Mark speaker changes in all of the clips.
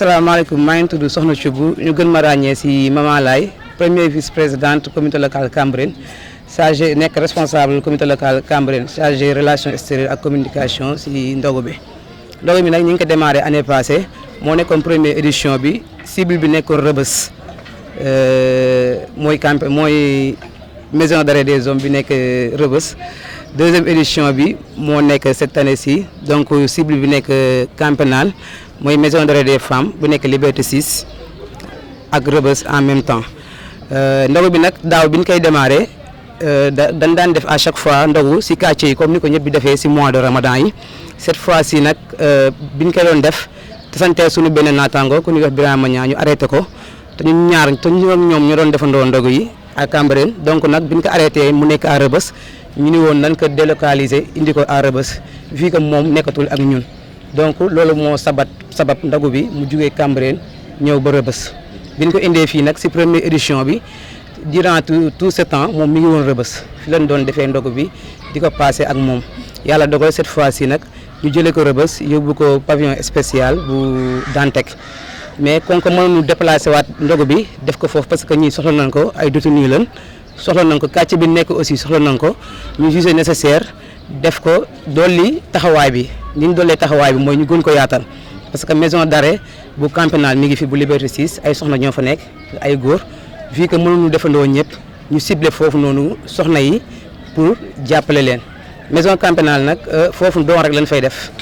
Speaker 1: asalaamaaleykum maa ngi tudd Soxna Thioub ñu gën ma ràññee si Mama Laye première vice-présidente comité local Cambérène chargé nekk responsable comité local Cambérène chargé relations extérieures ak communication si ndogu bi nag ñu ngi ko démarré année passée moo nekkoon première édition bi cible bi nekkoon Rebeuss mooy maison d'arrêt des hommes bi nekk Rebeuss deuxième édition bi moo nekk cette année-ci donc cible bi nekk Camp Pénal mooy maison d'arrêt des femmes bu nekk Liberté 6 ak Rebeuss en même temps ndogu bi nag daaw bi ñu koy démarré dañ daan def à chaque fois ndogu si quartier yi comme ni ko ñëpp di defee si mois de Ramadan yi cette fois-ci nag bi ñu koy doon def te santee suñu benn naataango ku ñuy wax Birama Niang ñu arrêté ko te ñun ñaar te ñoom ñoo doon defandoo ndogu yi à Cambérène donc nag bi ñu ko arrêté mu nekk à Rebeuss ñu ni woon nañ ko délocaliser indi ko à Rebeuss vu que moom nekkatul ak ñun donc loolu moo sabab ndogu bi mu jugee Cambérène ñëw ba Rebeuss bi ñu ko indee fii nag si première édition bi durant tout ce temps moom mi ngi woon Rebeuss fi lañ doon defee ndogu bi di ko passé ak moom yàlla dogal cette fois-ci nag ñu jëlee ko Rebeuss yóbbu ko pavillon spécial bu Dantec mais kon ko mënuñu déplacé waat ndogu bi def ko foofu parce que ñii soxla nañ ko ay détenus lañ soxla nañ ko quartier bi nekk aussi soxla nañ ko ñu jugé nécessaire def ko dolli taxawaay bi ni ñu dollee taxawaay bi mooy ñu gën ko yaatal parce que maison d'arrêt bu Camp Pénal mi ngi fi bu Liberté 6 ay soxna ñoo fa nekk ay góor vu que mënuñu defandoo ñëpp ñu ciblé foofu noonu soxna yi pour jàppale leen maison Camp Pénal nag foofu don rek lañ fay def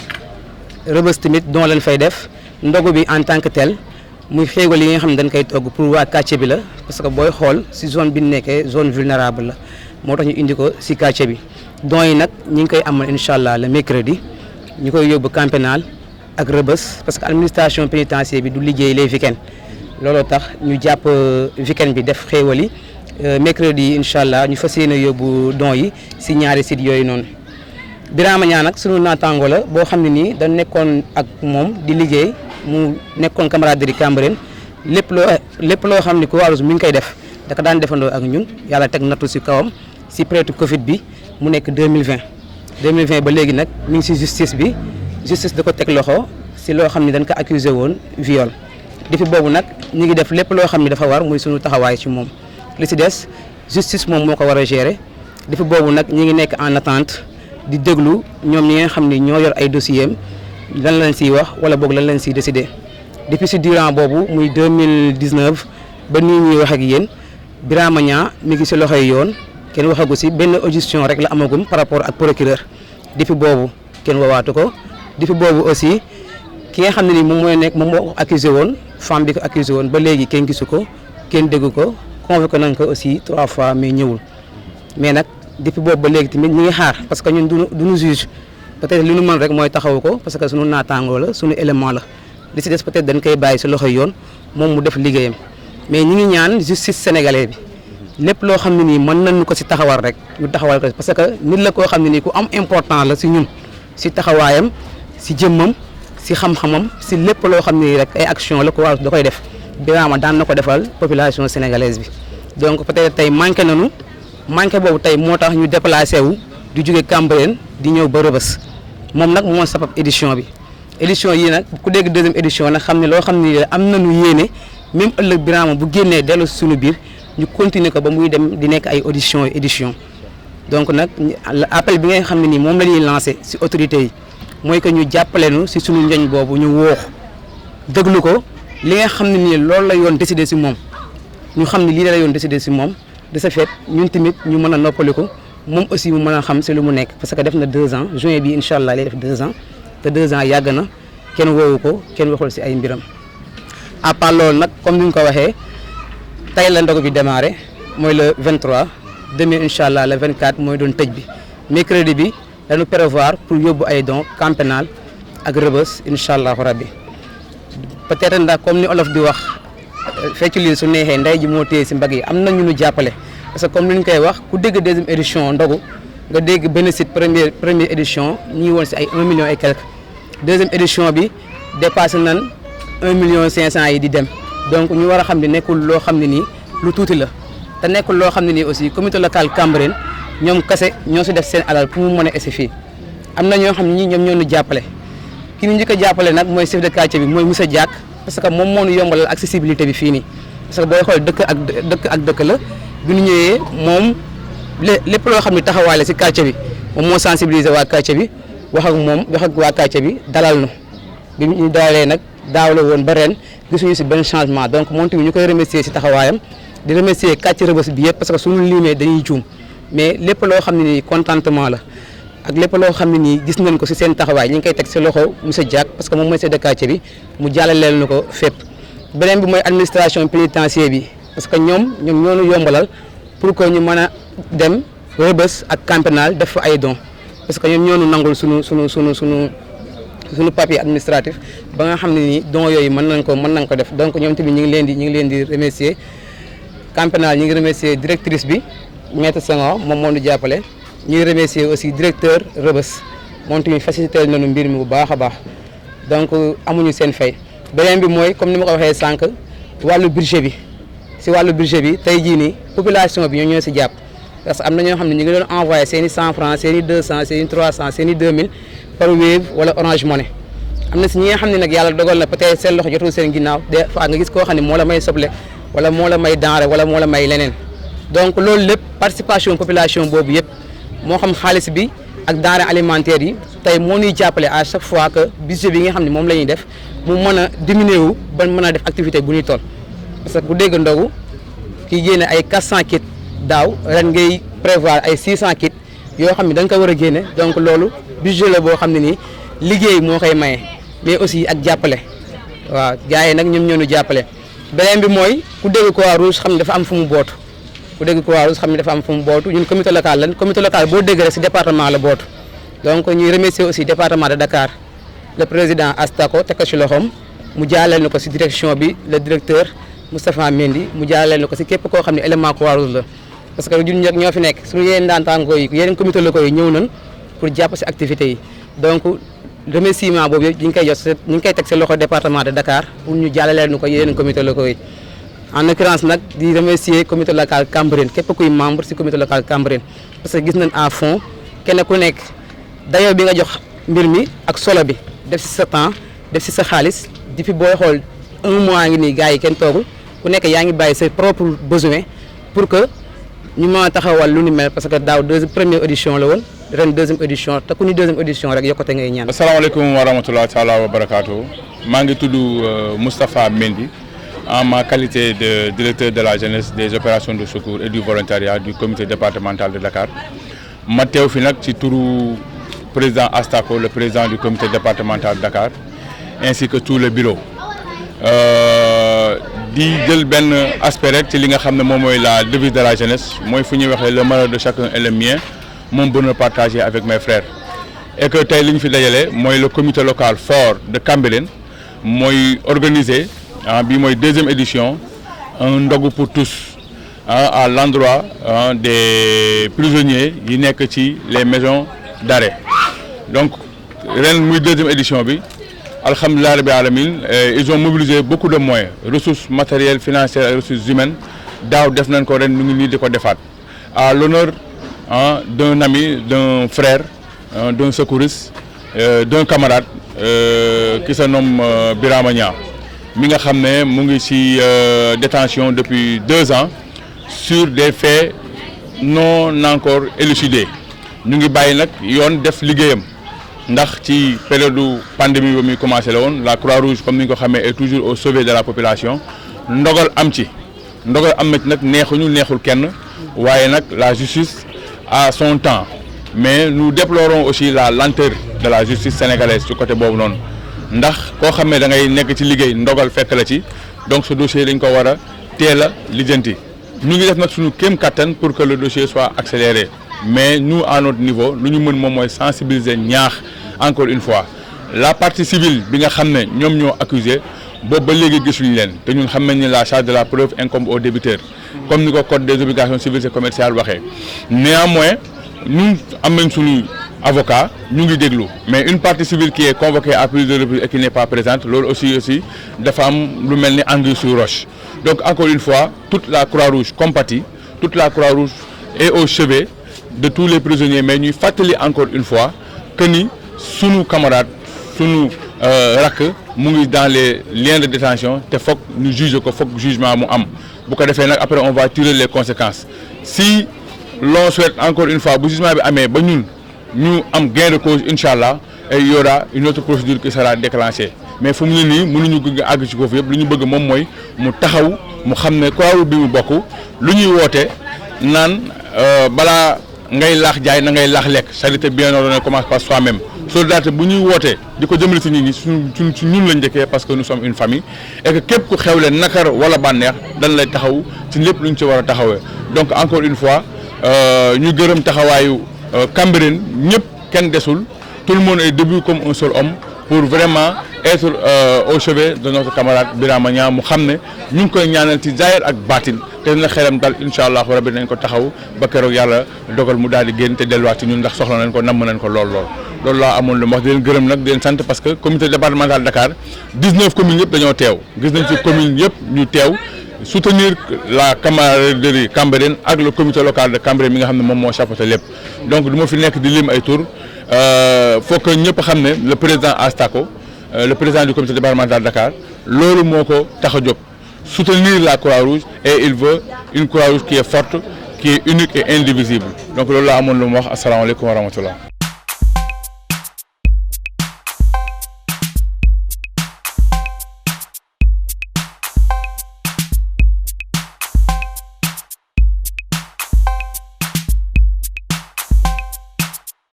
Speaker 1: Rebeuss tamit don lañ fay def ndogu bi en tant que tel muy xéewal yi nga xam ne dañ koy togg pour waa quartier bi la parce que booy xool si zone bi nekkee zone vulnérable la moo tax ñu indi ko si quartier bi don yi nag ñi ngi koy amal incha allah le mercredi ñu koy yóbbu Camp Pénal ak Rebeuss parce que administration pénitentiaire bi du liggéey les week-ends looloo tax ñu jàpp week-end bi def xéewal yi mercredi yi incha allah ñu fas yéene yóbbu don yi si ñaari sites yooyu noonu. Birama Niang nag sunu naataango la boo xam ne nii dañ nekkoon ak moom di liggéey mu nekkoon camaraderie Cambérène lépp loo xam ne Croix-Rouge mi ngi koy def da ko daan defandoo ak ñun yàlla teg nattu si kawam si période Covid bi mu nekk 2020 ba léegi nag mi ngi si justice bi justice da ko teg loxo si loo xam ne dañ ko accusé woon viol depuis boobu nag ñu ngi def lépp loo xam ne dafa war muy sunu taxawaay ci moom li si des justice moom moo ko war a gérer depuis boobu nag ñu ngi nekk en attente di déglu ñoom ñi nga xam ne ñoo yor ay dossiers am lan lañ siy wax wala boog lan lañ siy décider depuis si durant boobu muy 2019 ba nii ñuy wax ak yéen Birama Niang mi ngi si loxoy yoon kenn waxagu si benn audition rek la amagum par rapport ak procureur depuis boobu kenn woowaatu ko depuis boobu aussi ki nga xam ne ni moom moo accusé woon femme bi ko accusé woon ba léegi kenn gisu ko kenn déggu ko convoqué nañ ko aussi 3 fois mais ñëwul mais nag depuis boobu ba léegi tamit ñu ngi xaar parce que ñun duñu juge peut-être li ñu mën rek mooy taxawu ko parce que sunu naataangoo la sunu élément la li si des peut-être dañ koy bàyyi si loxoy yoon moom mu def liggéeyam mais ñi ngi ñaan justice sénégalais bi lépp loo xam ne nii mën nañu ko si taxawal rek ñu taxawal ko parce que nit la koo xam ne nii ku am important la si ñun si taxawaayam si jëmmam si xam-xamam si lépp loo xam ne nii rek ay action la ko war da koy def Birama daan na ko defal population sénégalaise bi donc peut-être tey manqué boobu tey moo tax ñu déplacé wu di jóge Cambérène di ñëw ba Rebeuss moom nag moo sabab édition bi édition yii nag ku dégg deuxième édition nag xam ne loo xam ne am nañu yéene même ëllëg Birama bu génnee dellu si suñu biir ñu continuer ko ba muy dem di nekk ay édition donc nag appel bi nga xam ne nii moom la ñuy lancé si autorités yi mooy que ñu jàppale nu si suñu njoñ boobu ñu woox déglu ko li nga xam ne nii loolu la yoon décidé si moom ñu xam ne lii la yoon décidé si moom de ce fait ñun tamit ñu mën a noppaliku moom aussi mu mën a xam si lu mu nekk parce que def na 2 ans juin bi incha allah lay def 2 ans te 2 ans yàgg na kenn woowu ko kenn waxul si ay mbiram à part loolu nag comme ni ñu ko waxee tey la ndogu bi démarré mooy le 23 demain incha allah le 24 mooy doon tëj bi mercredi bi dañu prévoir pour yóbbu ay dons Camp Pénal ak Rebeuss incha allahu rabbi peut-être ndax comme ni olof di wax fecc lii su neexee ndey ji moo téye si mbagg yi am na ñu jàppale parce que comme ni ñu koy wax ku dégg deuxième édition ndogu nga dégg benn site première édition ñu ngi woon si ay 1 million et quelque deuxième édition bi dépassé nañ 1 million 500 yi di dem donc ñu war a xam ne nekkul loo xam ne nii lu tuuti la te nekkul loo xam ne nii aussi comité local Cambérène ñoom kese ñoo si def seen alal pour mu mën a essayer fii am na ñoo xam ne ñoom ñoo ñu jàppale ki ñu njëkk a jàppale nag mooy chef de quartier bi mooy monsieur Diack parce que moom moo ñu yombalal accessibilité bi fii nii parce que booy xool dëkk ak dëkk la bi ñu ñëwee moom lépp loo xam ne taxawaale si quartier bi moom moo sensibiliser waa quartier bi wax ak waa quartier bi dalal nu bi ñu dalalee nag daaw la woon ba ren gisuñu si benn changement donc moom tamit ñu koy remercier si taxawaayam di remercier quartier Rebeuss bi yëpp parce que suñu limee dañuy juum mais lépp loo xam ne nii contentement la ak lépp loo xam ne nii gis nañ ko si seen taxawaay ñu ngi koy teg si loxo monsieur Diack parce que moom mooy chef de quartier bi mu jàllaleel na ko fépp. beneen bi mooy administration pénitentiaire bi parce que ñoom ñoo ñu yombalal pour que ñu mën a dem Rebeuss ak camp pénal def fa ay dons parce que ñoom ñoo ñu nangul suñu papier administratif ba nga xam ne nii dons yooyu mën nañ ko def donc ñoom tamit ñu ngi leen di remercier camp pénal ñu ngi remercier directrice bi maître Senghor moom moo ñu jàppale. ñuy remercier aussi directeur Rebeuss moom tamit facilité nañu mbir mi bu baax a baax donc amuñu seen fay beneen bi mooy comme ni ma ko waxee sànq wàllu budget bi si wàllu budget bi tey jii nii population bi ñoo si jàpp parce que am na ñoo xam ne ñu ngi doon envoyé seen i 100 francs seen i 200 seen i 300 seen i 2000 par Wave wala Orange Money am na si ñi nga xam ne nag yàlla dogal na peut-être seen loxo jotul seen ginnaaw des fois nga gis koo xam ne moo la may soble wala moo la may denrée wala moo la may leneen donc loolu lépp participation population boobu yëpp. moo xam xaalis bi ak denrées alimentaires yi tey moo ñuy jàppale à chaque fois que budget bi nga xam ne moom la ñuy def mu mën a diminuer wu ba mën a def activité bu ñuy toll parce que bu dégg ndogu kii génne ay 400 kits daaw ren ngay prévoir ay 600 kits yoo xam ne da nga ko war a génne donc loolu budget la boo xam ne nii liggéey moo koy maye mais aussi ak jàppale waaw gars yi nag ñoom ñoo ñu jàppale beneen bi mooy ku dégg Croix-Rouge xam ne dafa am fu mu bootu. ku dégg Croix-Rouge xam ne dafa am fu mu bootu ñun comité local lan comité local boo dégg rek si département la bootu donc ñuy remercier aussi département de Dakar le président Astako teg ko si loxoom mu jaaleel na ko si direction bi le directeur Moustapha Mendy mu jaaleel na ko si képp koo xam ne élément Croix-Rouge la parce que ñun ñoo fi nekk suñu yeneen daantaangoo yi yeneen comité locaux yi ñëw nañ pour jàpp si activités yi donc remerciement boobu yëpp ñu ngi koy teg si loxo département de Dakar pour ñu jàllaleel nu ko yeneen comité locaux yi en l'occurrence nag di remercier comité local Cambérène képp kuy membre ci comité local Cambérène parce que gis nañ à fond kenn ku nekk dayoo bi nga jox mbir mi ak solo bi def ci sa temps def ci sa xaalis depuis booy xool 1 mois ngi nii gars yi kenn toogul ku nekk yaa ngi bàyyi ses propres besoins pour que ñu mën a taxawal lu ni mel parce que daaw première édition la woon ren 2e édition te ku ni 2e édition rek yokkute ngay ñaan.
Speaker 2: asalaamaaleykum wa rahmatulah taala wa barakaatu maa ngi tudd Moustapha Mendy en ma qualité de directeur de la jeunesse des opérations de secours et du volontariat du comité départemental de Dakar ma teew fi nag ci turu président Astako le président du comité départemental de Dakar ainsi que tout le bureau di jël benn aspect rek ci li nga xam ne moom mooy la devise de la jeunesse mooy fu ñuy waxee le malheur de chacun est le mien mon bonheur partagé avec mes frères et que tey li ñu fi dajale mooy le comité local fort de Cambérène mooy organisé bii mooy 2e édition un ndogu pour tous à l'endroit des prisonniers yi nekk ci les maisons d'arrêt donc ren muy 2e édition bi alhamdulilah rabbi alamin ils ont mobilisé beaucoup de moyens ressources matérielles financières et ressources humaines daaw def nañ ko ren ñu ngi nii di ko defaat à l'honneur d'un ami d'un frère d'un secouriste d'un camarade qui se nomme Birama Niang mi nga xam ne mu ngi ci détention depuis 2 ans sur des faits non encore élucidés ñu ngi bàyyi nag yoon def liggéeyam ndax ci période pandémie ba muy commencé la woon la Croix-Rouge comme ni nga ko xamee est toujours au sauvet de la population ndogal am na ci nag neexul kenn waaye nag la justice a son temps mais nous déplorons aussi la lenteur de la justice sénégalaise ci côté boobu noonu ndax koo xam ne da ngay nekk ci liggéey ndogal fekk la ci donc ce dossier dañ ko war a teel a lijjanti ñu ngi def nag suñu kéem kattan pour que le dossier soit accéléré mais nous à notre niveau lu ñu mën moom mooy sensibiliser ñaax encore une fois la partie civile bi nga xam ne ñoom ñoo accusé boobu ba léegi gisuñu leen te ñun xam nañ ne la charge de la preuve incombe au débiteur comme ni ko code des obligations civiles et commerciales waxee néanmoins ñun am nañ suñu avocat ñu ngi déglu mais une partie civile qui est convoquée à plusieurs reprises et qui n'est pas présente loolu aussi dafa am lu mel ni anguille sous roche donc encore une fois toute la Croix-Rouge compatit toute la Croix-Rouge est au chevet de tous les prisonniers mais ñuy fàttali encore une fois que ni sunu camarade sunu rakk mu ngi dans les liens de détention te foog ñu juge ko foog jugement mu am bu ko defee nag après on va tirer les conséquences si l'on souhaite encore une fois bu jugement bi amee ba ñun ñu am gain de cause incha allah et il y aura une autre procédure qui sera déclenchée mais fu mu ne nii mënuñu gën a àgg ci foofu yëpp lu ñu bëgg moom mooy mu taxaw mu xam ne Croix-Rouge bi mu bokk lu ñuy woote naan balaa ngay laax jaay na ngay laax lekk charité bien ordonnée commence par soi-même solidarité bu ñuy wootee di ko jëmale ci nit ñi ci ñun lañ njëkkee parce que nous sommes une famille et que képp ku xewle nakar wala bànneex dañ lay taxaw ci lépp lu ñu ci war a taxawee donc encore une fois ñu gërëm taxawaayu Cambérène ñëpp kenn desul tout le monde est debout comme un seul homme pour vraiment être au chevet de notre camarade Birama Niang mu xam ne ñu ngi koy ñaanal ci zaahir ak baatin te na xelam dal incha allah rabbi nañ ko taxaw ba keroog yàlla dogal mu daal di génn te delluwaat ci ñun ndax soxla nañ ko namm nañ ko loolu laa amoon lu ma wax di leen gërëm nag di leen sant parce que comité départemental Dakar 19 communes yëpp dañoo teew gis nañ ci commune yëpp ñu teew soutenir la camaraderie Cambérène ak le comité local de Cambérène mi nga xam ne moom moo chapeauté lépp donc du ma fi nekk di lim ay tour faut que ñëpp xam ne le président Astako le président du comité départemental Dakar loolu moo ko tax a jóg soutenir la Croix-Rouge et il veut une Croix-Rouge qui est forte qui est unique et indivisible donc loolu laa amoon lu mu wax asalaamaaleykum wa rahmatullah